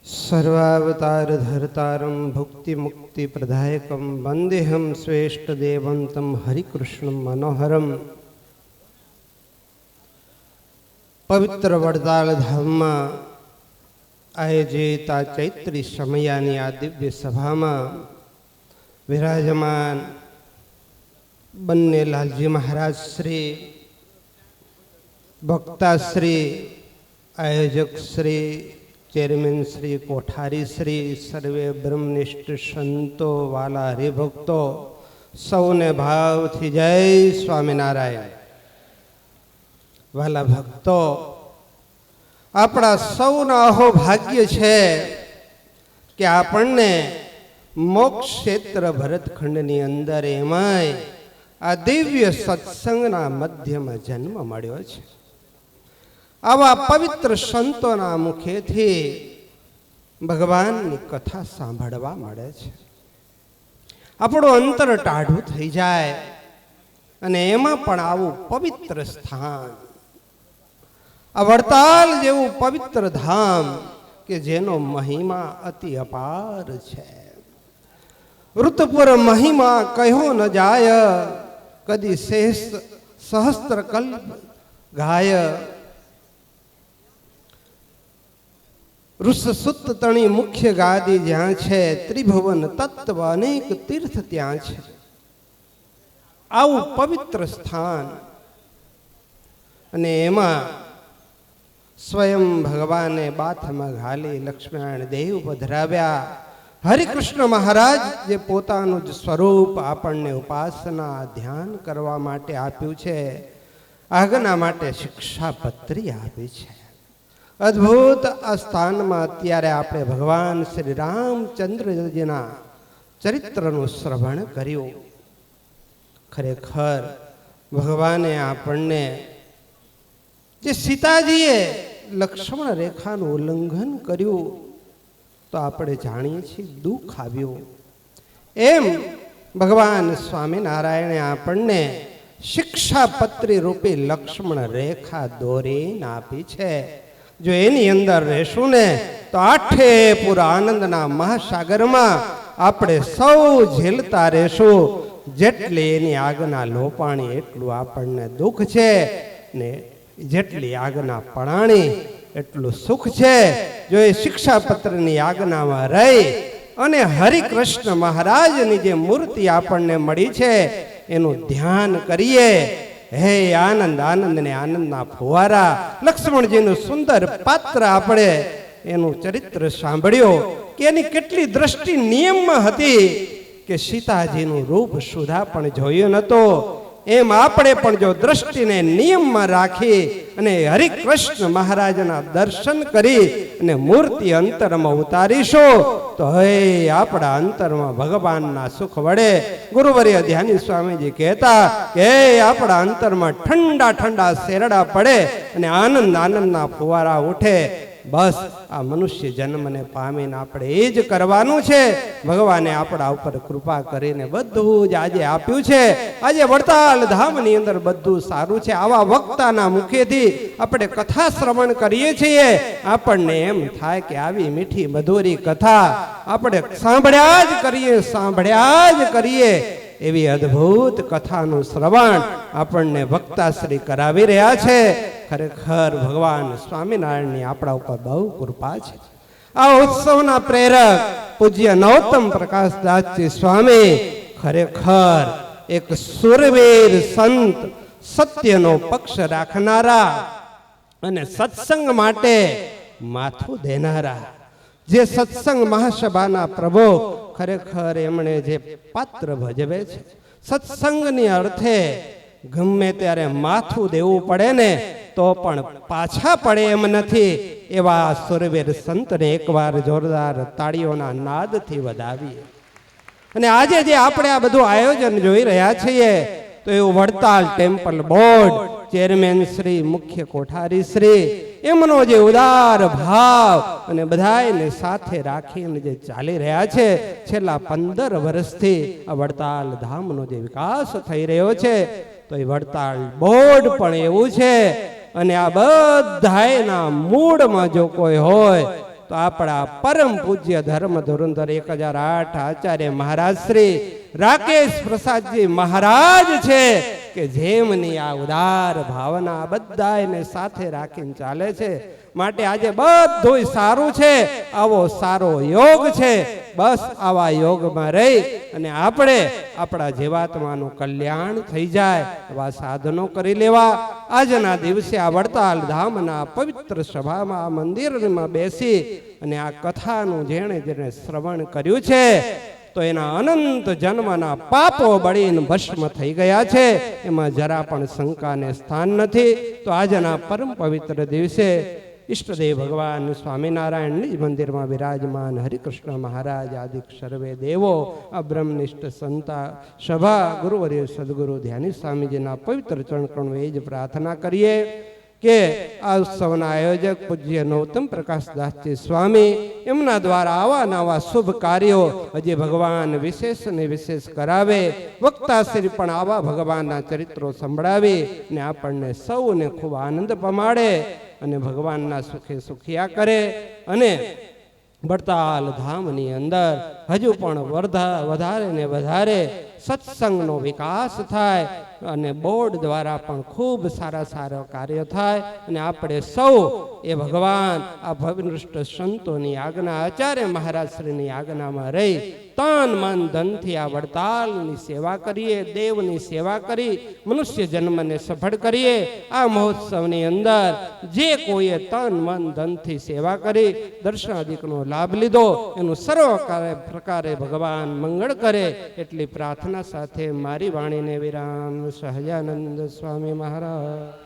सर्वावतार धर्तारं भुक्ति मुक्ति प्रदायकं वंदेहम श्रेष्ठ देवंतम हरिकृष्ण मनोहरम। पवित्र वडताल धाम में आयोजित चैत्री समयानी आ दिव्य सभा में विराजमान बन्ने लालजी महाराज श्री, वक्ता श्री, आयोजक श्री, चेयरमैन श्री, कोठारी श्री, सर्वे ब्रह्मनिष्ठ संतो वाला हरिभक्तो सौने भाव थी जय स्वामीनारायण। वाला भक्तो अपना सौना अहो भाग्य छे कि आपने मोक्ष क्षेत्र भरतखंडनी अंदर एमाय आ दिव्य सत्संगना मध्य में जन्म मळ्यो छे। आवा पवित्र संतोना मुखेथी भगवाननी कथा सांभळवा मळे छे। आपणो अंतर टाढું થઈ જાય અને એમાં પણ આવું પવિત્ર સ્થાન, આ વડતાલ જેવું પવિત્ર ધામ કે જેનો મહિમા અતિ અપાર છે। ઋતુપુર મહિમા કહ્યો ન જાય, કદી શેષ સહસ્ત્ર કલ્પ ગાય। ऋषसुत तणी मुख्य गादी ज्यां छे, त्रिभुवन तत्व अनेक तीर्थ त्यां छे। आवुं पवित्र स्थान अने एमां स्वयं भगवाने बाथमां घाली लक्ष्मीनारायण देव पधराव्या। हरिकृष्ण महाराज जे पोतानुं ज स्वरूप आपणने उपासना ध्यान करवा माटे आप्युं छे, आज्ञा माटे शिक्षापत्री आपी छे। अद्भुत आ स्थान में अत्यारे आपणे भगवान श्री रामचंद्रजीना चरित्रनु श्रवण कर्युं। खरेखर भगवाने आपणने जे सीताजीए लक्ष्मण रेखानुं उल्लंघन कर्युं तो आपणे जाणीए छीए दुख आव्युं, एम भगवान स्वामीनारायणे आपणने शिक्षापत्री रूपी लक्ष्मण रेखा दोरीने आपी छे। जो एनी अंदर रहेशुं ने तो आठे पूरा आनंदना महासागर में आपणे सौ झेलता रहेशुं। जेटली एनी आगना लोपाणी एटलुं आपणने दुख छे ने जेटली आगना पणाणी एटलुं सुख छे। जो ए शिक्षापत्रनी आज्ञामां रही अने हरिकृष्ण महाराजनी जे मूर्ति आपणने मळी छे एनुं ध्यान करीए। हे आनंद आनंद ने आनंद ना फुवारा, लक्ष्मण जी सुंदर पात्र आपणे एनु चरित्र सांभळ्यो कि एनी केटली दृष्टि नियम में हती कि सीताजी नु रूप सुधा पण जोयो नतो। एम आपणे पण जो दृष्टि ने नियम में राखी अने हरिकृष्ण महाराजना दर्शन करी अने मूर्ति अंतर में उतारीशो तो हे आपड़ा अंतर में भगवान ना सुख वड़े। गुरुवर्य ध्यानी स्वामी जी कहता कि आपड़ा अंतर में ठंडा ठंडा शेरड़ा पड़े अने आनंद आनंद ना फुवारा उठे। बस आ मनुष्य जन्म ने पामीने आपणे ए ज करवानुं छे। भगवाने आपड़ा उपर कृपा करीने बधुं ज आजे आप्युं छे। आजे वडताल धामनी अंदर बधुं सारूं छे। आवा वक्ताना मुखेथी आपणे कथा श्रवण करीए छीए। आपणने एम थाय के आवी मीठी मधुरी कथा आपणे सांभळ्या ज करीए एवी अद्भुत कथानुं श्रवण आपणने वक्ताश्री करावी रह्या छे। खरेखर भगवान स्वामीनारायणनी आपणा उपर बहु कृपा छे। आ उत्सवना प्रेरक पूज्य नरोत्तम प्रकाशदासजी स्वामी खरेखर एक सुरवीर संत, सत्यनो पक्ष राखनारा अने सत्संग माटे माथुं देनारा, जे सत्संग महासभाना प्रभु खरेखर एमणे जे पात्र भजवे छे। सत्संगनी अर्थे गमे त्यारे माथुं देवुं पड़े ने तो पण पाछा पड़े एम नथी। एवा सुरवीर संतने एकवार जोरदार ताळीओना नादथी वधावीए। अने आजे जे आपणे आ बधुं आयोजन जोई रह्या छीए तो एवुं Vadtal temple board, chairman Shri, मुख्य कोठारी श्री एमनो जे उदार भाव अने बधायने साथे राखीने जे चाली रह्या छे, छेल्ला 15 वर्षथी आ वडताल धामनो जे विकास थई रह्यो छे तो ए वडताल बोर्ड पण एवुं छे। अने आ बधायना मूळमां जो कोई होय તો આપણા પરમ પૂજ્ય ધર્મ ધુરંધર 1008 આચાર્ય મહારાજ શ્રી રાકેશ પ્રસાદજી મહારાજ છે કે જેમની આ ઉદાર ભાવના બધાને સાથે રાખીને ચાલે છે. માટે આજે બધું સારું છે, આવો સારો યોગ છે. બસ આવા યોગમાં રહી અને આપણે આપણા જીવાત્માનું કલ્યાણ થઈ જાય એવા સાધનો કરી લેવા. આજના દિવસે આ વડતાલ ધામના પવિત્ર સભામાં મંદિરમાં બેસી અને આ કથાનું જેણે જેણે શ્રવણ કર્યું છે તો એના અનંત જન્મના પાપો બળીને ભસ્મ થઈ ગયા છે, એમાં જરા પણ શંકાને સ્થાન નથી. તો આજના પરમ પવિત્ર દિવસે ઈષ્ટદેવ ભગવાન સ્વામિનારાયણ નિજ મંદિરમાં વિરાજમાન હરિકૃષ્ણ મહારાજ આદિ સર્વે દેવો આ બ્રહ્મનિષ્ઠ સંતા સભા ગુરુવર્ય સદગુરુ ધ્યાની સ્વામીજીના પવિત્ર ચરણકણો એ જ પ્રાર્થના કરીએ કે આ ઉત્સવના આયોજક પૂજ્ય નૌતમ પ્રકાશદાસજી સ્વામી એમના દ્વારા આવા નવા શુભ કાર્યો હજી ભગવાન વિશેષ ને વિશેષ કરાવે. વક્તાશ્રી પણ આવા ભગવાનના ચરિત્રો સંભળાવી ને આપણને સૌને ખૂબ આનંદ પમાડે અને ભગવાનના સુખે સુખિયા કરે અને વડતાલ ધામની અંદર હજુ પણ વધારે ને વધારે સત્સંગનો વિકાસ થાય અને બોર્ડ દ્વારા પણ ખૂબ સારા સારા કાર્ય થાય અને આપણે સૌ એ ભગવાન આ ભવિષ્ઠ સંતોની આજ્ઞા આચાર્ય મહારાજ શ્રીની આજ્ઞામાં રહી તન મન ધનથી આ વડતાલની સેવા કરીએ, દેવની સેવા કરી મનુષ્ય જન્મને સફળ કરીએ. આ મહોત્સવની અંદર જે કોઈએ તન મન ધનથી સેવા કરી દર્શનાદિકનો લાભ લીધો એનું સર્વ પ્રકારે ભગવાન મંગળ કરે એટલી પ્રાર્થના સાથે મારી વાણીને વિરામ. સહજાનંદ સ્વામી મહારાજ.